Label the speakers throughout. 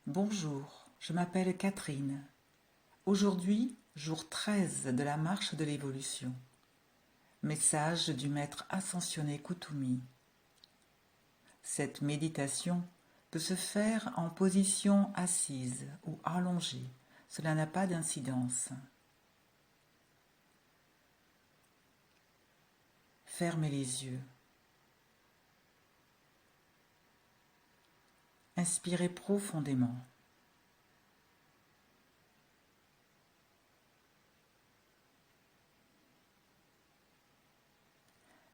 Speaker 1: Bonjour, je m'appelle Catherine. Aujourd'hui, jour 13 de la marche de l'évolution. Message du maître ascensionné Kutumi. Cette méditation peut se faire en position assise ou allongée. Cela n'a pas d'incidence. Fermez les yeux. Inspirez profondément.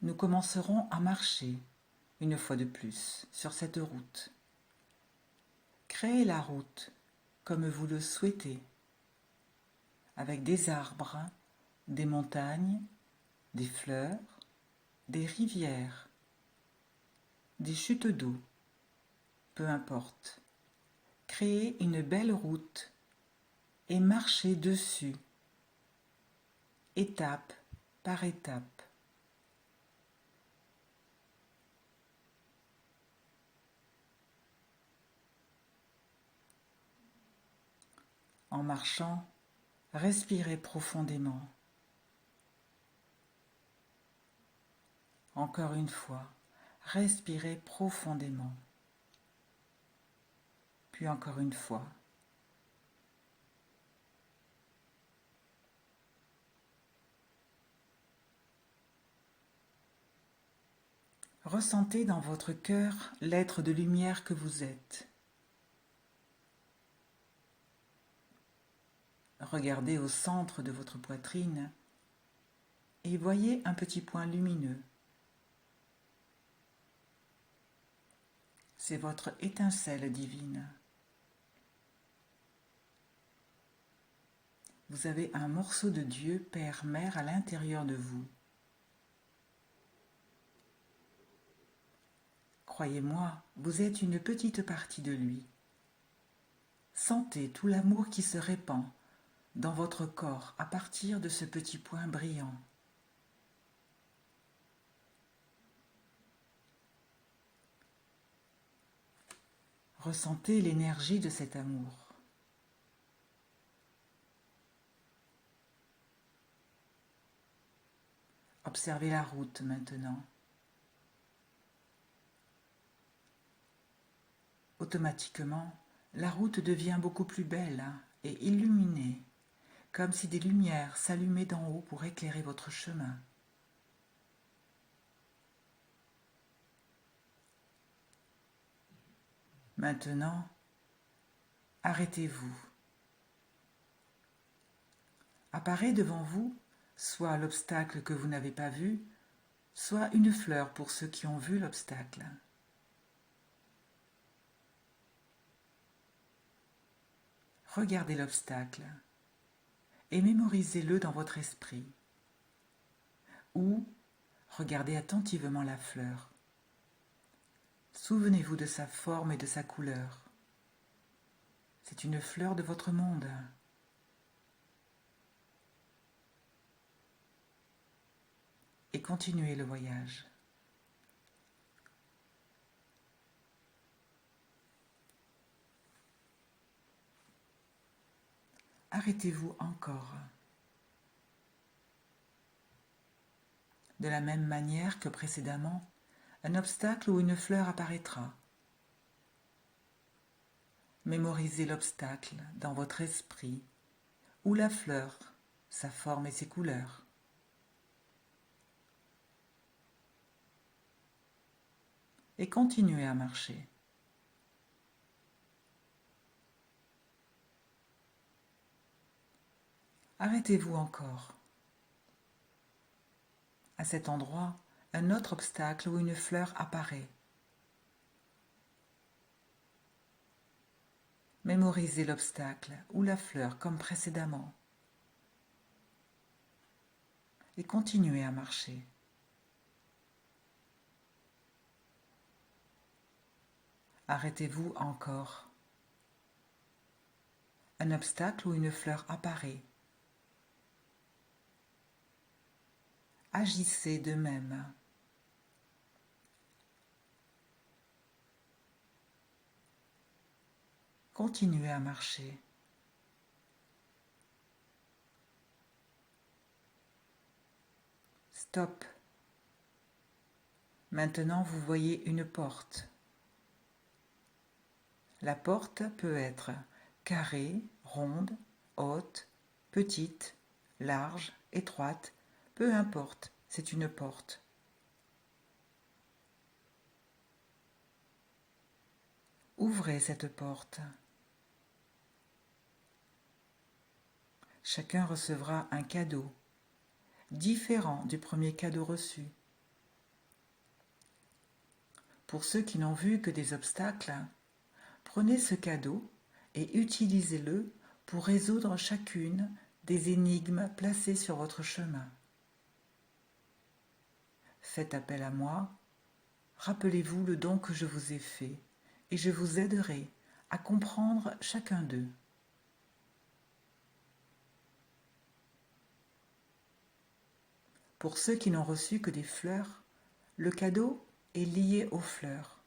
Speaker 1: Nous commencerons à marcher, une fois de plus, sur cette route. Créez la route comme vous le souhaitez, avec des arbres, des montagnes, des fleurs, des rivières, des chutes d'eau, peu importe. Créez une belle route et marchez dessus, étape par étape. En marchant, respirez profondément. Encore une fois, respirez profondément. Puis encore une fois. Ressentez dans votre cœur l'être de lumière que vous êtes. Regardez au centre de votre poitrine et voyez un petit point lumineux. C'est votre étincelle divine. Vous avez un morceau de Dieu, Père, Mère à l'intérieur de vous. Croyez-moi, vous êtes une petite partie de lui. Sentez tout l'amour qui se répand dans votre corps à partir de ce petit point brillant. Ressentez l'énergie de cet amour. Observez la route maintenant. Automatiquement, la route devient beaucoup plus belle et illuminée, comme si des lumières s'allumaient d'en haut pour éclairer votre chemin. Maintenant, arrêtez-vous. Apparaît devant vous soit l'obstacle que vous n'avez pas vu, soit une fleur pour ceux qui ont vu l'obstacle. Regardez l'obstacle et mémorisez-le dans votre esprit. Ou regardez attentivement la fleur. Souvenez-vous de sa forme et de sa couleur. C'est une fleur de votre monde. Et continuez le voyage. Arrêtez-vous encore. De la même manière que précédemment, un obstacle ou une fleur apparaîtra. Mémorisez l'obstacle dans votre esprit ou la fleur, sa forme et ses couleurs. Et continuez à marcher. Arrêtez-vous encore. À cet endroit, un autre obstacle ou une fleur apparaît. Mémorisez l'obstacle ou la fleur comme précédemment. Et continuez à marcher. Arrêtez-vous encore. Un obstacle ou une fleur apparaît. Agissez de même. Continuez à marcher. Stop. Maintenant, vous voyez une porte. La porte peut être carrée, ronde, haute, petite, large, étroite, peu importe, c'est une porte. Ouvrez cette porte. Chacun recevra un cadeau, différent du premier cadeau reçu. Pour ceux qui n'ont vu que des obstacles, prenez ce cadeau et utilisez-le pour résoudre chacune des énigmes placées sur votre chemin. Faites appel à moi, rappelez-vous le don que je vous ai fait et je vous aiderai à comprendre chacun d'eux. Pour ceux qui n'ont reçu que des fleurs, le cadeau est lié aux fleurs.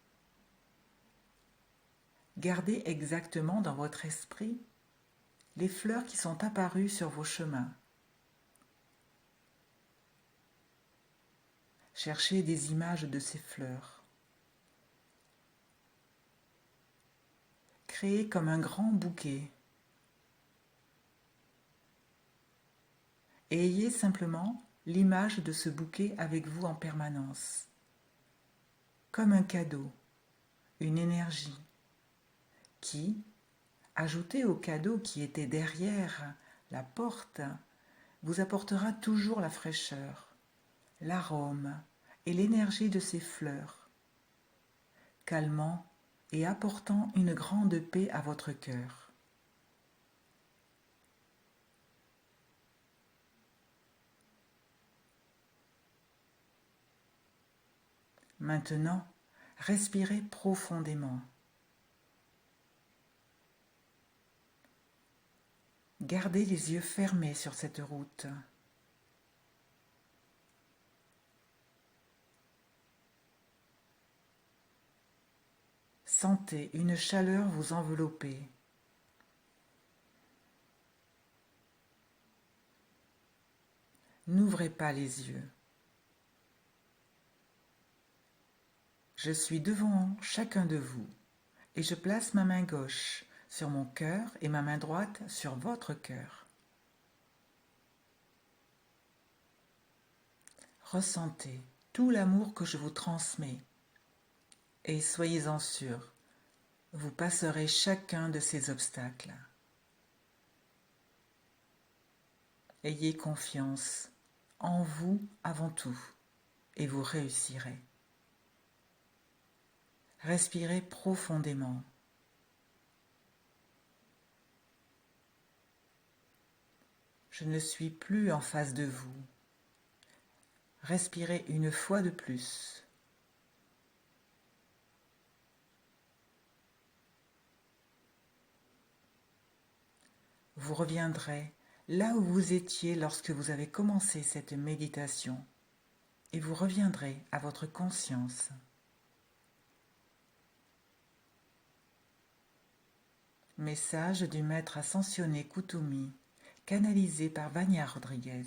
Speaker 1: Gardez exactement dans votre esprit les fleurs qui sont apparues sur vos chemins. Cherchez des images de ces fleurs. Créez comme un grand bouquet. Et ayez simplement l'image de ce bouquet avec vous en permanence. Comme un cadeau, une énergie qui, ajoutée au cadeau qui était derrière la porte, vous apportera toujours la fraîcheur, l'arôme et l'énergie de ces fleurs, calmant et apportant une grande paix à votre cœur. Maintenant, respirez profondément. Gardez les yeux fermés sur cette route. Sentez une chaleur vous envelopper. N'ouvrez pas les yeux. Je suis devant chacun de vous et je place ma main gauche sur mon cœur et ma main droite sur votre cœur. Ressentez tout l'amour que je vous transmets et soyez-en sûrs, vous passerez chacun de ces obstacles. Ayez confiance en vous avant tout et vous réussirez. Respirez profondément. Je ne suis plus en face de vous. Respirez une fois de plus. Vous reviendrez là où vous étiez lorsque vous avez commencé cette méditation et vous reviendrez à votre conscience. Message du maître ascensionné Kuthumi, canalisé par Vania Rodriguez.